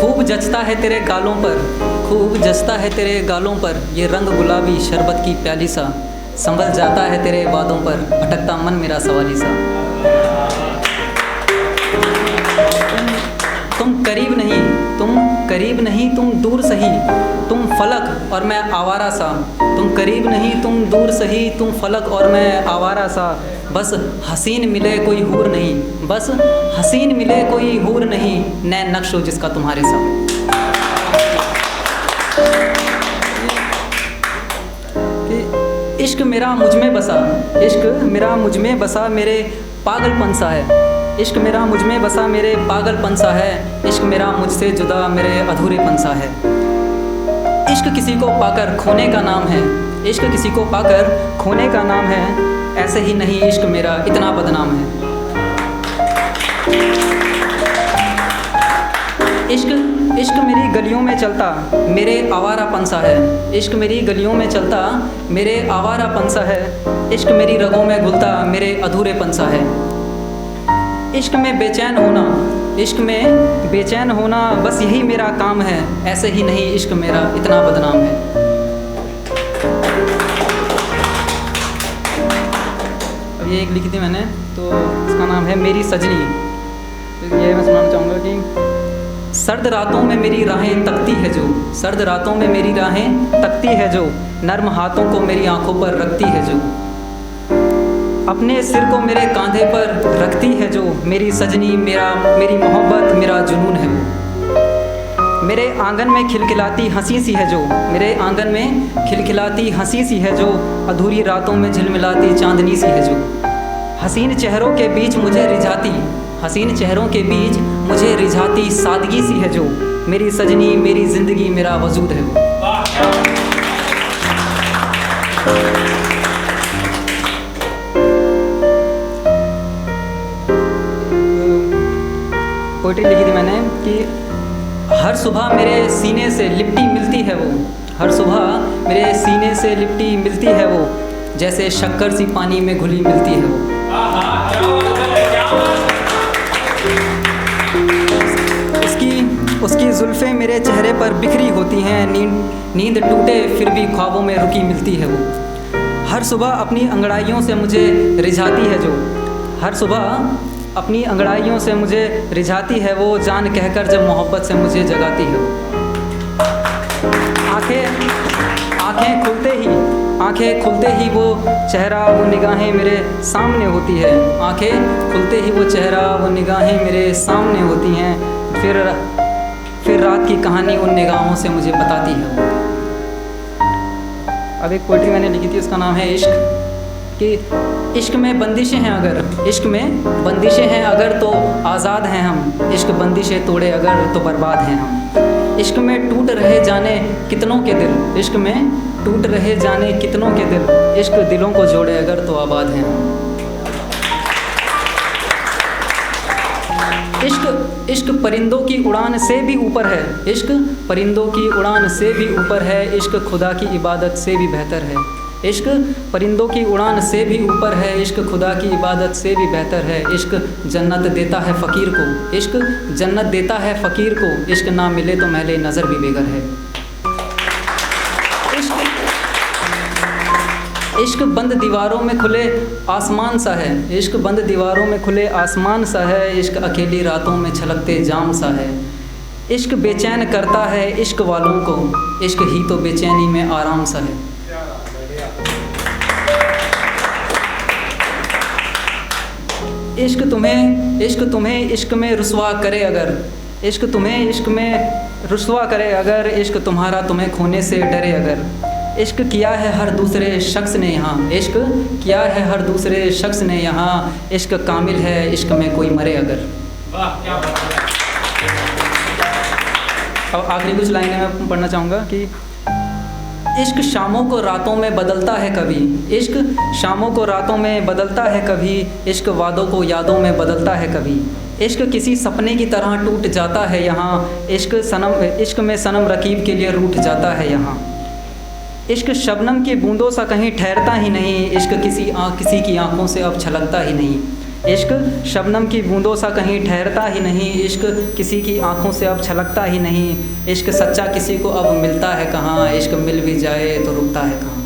खूब जचता है तेरे गालों पर, खूब जचता है तेरे गालों पर, ये रंग गुलाबी शरबत की प्याली सा, संभल जाता है तेरे वादों पर, भटकता मन मेरा सवाली सा। तुम करीब नहीं, तुम करीब नहीं, तुम दूर सही, तुम फलक और मैं आवारा सा। तुम करीब नहीं, तुम दूर सही, तुम फलक और मैं आवारा सा। बस हसीन मिले कोई हूर नहीं, बस हसीन मिले कोई हूर नहीं, नैन नक्श हो जिसका तुम्हारे साथ। इश्क मेरा मुझ में बसा, इश्क मेरा मुझ में बसा, मेरे पागलपन सा है। इश्क मेरा मुझ में बसा, मेरे पागलपन सा है। इश्क मेरा मुझसे जुदा, मेरे अधूरेपन सा है। इश्क किसी को पाकर खोने का नाम है, इश्क किसी को पाकर खोने का नाम है। ऐसे ही नहीं इश्क मेरा इतना बदनाम है। इश्क इश्क मेरी गलियों में चलता, मेरे आवारापन सा है। इश्क मेरी गलियों में चलता, मेरे आवारापन सा है। इश्क मेरी रगों में घुलता, मेरे अधूरेपन सा है। इश्क में बेचैन होना, इश्क में बेचैन होना, बस यही मेरा काम है। ऐसे ही नहीं इश्क मेरा इतना बदनाम है। अब ये एक लिखी थी मैंने, तो इसका नाम है मेरी सजनी। तो ये मैं सुनाना चाहूँगा कि सर्द रातों में मेरी राहें तकती है जो, सर्द रातों में मेरी राहें तकती है जो, नर्म हाथों को मेरी आंखों पर रखती है जो, अपने सिर को मेरे कांधे पर रखती है जो, मेरी सजनी मेरी मोहब्बत मेरा जुनून है वो। मेरे आंगन में खिलखिलाती हंसी सी है जो, मेरे आंगन में खिलखिलाती हंसी सी है जो, अधूरी रातों में झिलमिलाती चांदनी सी है जो, हसीन चेहरों के बीच मुझे रिझाती, हसीन चेहरों के बीच मुझे रिझाती सादगी सी है जो, मेरी सजनी मेरी ज़िंदगी मेरा वजूद है वो। पोएट्री लिखी थी मैंने कि हर सुबह मेरे सीने से लिपटी मिलती है वो, हर सुबह मेरे सीने से लिपटी मिलती है वो, जैसे शक्कर सी पानी में घुली मिलती है वो। उसकी जुल्फ़ें मेरे चेहरे पर बिखरी होती हैं, नींद टूटे फिर भी ख्वाबों में रुकी मिलती है वो। हर सुबह अपनी अंगड़ाइयों से मुझे रिझाती है जो, हर सुबह अपनी अंगड़ाइयों से मुझे रिझाती है वो, जान कहकर जब मोहब्बत से मुझे जगाती है वो। आँखें खुलते ही वो चेहरा वो निगाहें मेरे सामने होती है, आँखें खुलते ही वो चेहरा वो निगाहें मेरे सामने होती हैं, फिर रात की कहानी उन निगाहों से मुझे बताती है वो। अब एक पोएट्री मैंने लिखी थी, उसका नाम है इश्क, कि इश्क में बंदिशें हैं अगर, इश्क में बंदिशें हैं अगर तो आज़ाद हैं हम, इश्क बंदिशें तोड़े अगर तो बर्बाद हैं हम। इश्क में टूट रहे जाने कितनों के दिल, इश्क में टूट रहे जाने कितनों के दिल, इश्क दिलों को जोड़े अगर तो आबाद हैं हम। इश्क परिंदों की उड़ान से भी ऊपर है, इश्क परिंदों की उड़ान से भी ऊपर है, इश्क खुदा की इबादत से भी बेहतर है। इश्क परिंदों की उड़ान से भी ऊपर है, इश्क खुदा की इबादत से भी बेहतर है। इश्क जन्नत देता है फ़कीर को, इश्क जन्नत देता है फ़कीर को, इश्क ना मिले तो महले नज़र भी बेघर है। इश्क बंद दीवारों में खुले आसमान सा है, इश्क बंद दीवारों में खुले आसमान सा है, इश्क अकेली रातों में छलकते जाम सा है। इश्क बेचैन करता है इश्क वालों को, इश्क ही तो बेचैनी में आराम सा है। इश्क तुम्हें इश्क में रुसवा करे अगर, इश्क तुम्हें इश्क में रुसवा करे अगर, इश्क तुम्हारा तुम्हें खोने से डरे अगर। इश्क किया है हर दूसरे शख्स ने यहाँ, इश्क किया है हर दूसरे शख्स ने यहाँ, इश्क कामिल है इश्क में कोई मरे अगर। अब आखिरी कुछ लाइनें मैं पढ़ना चाहूँगा कि इश्क शामों को रातों में बदलता है कभी, इश्क शामों को रातों में बदलता है कभी, इश्क वादों को यादों में बदलता है कभी। इश्क किसी सपने की तरह टूट जाता है यहाँ, इश्क में सनम रकीब के लिए रूठ जाता है यहाँ। इश्क शबनम की बूंदों सा कहीं ठहरता ही नहीं, इश्क किसी की आंखों से अब छलकता ही नहीं। इश्क शबनम की बूंदों सा कहीं ठहरता ही नहीं, इश्क किसी की आंखों से अब छलकता ही नहीं, इश्क सच्चा किसी को अब मिलता है कहाँ, इश्क मिल भी जाए तो रुकता है कहाँ।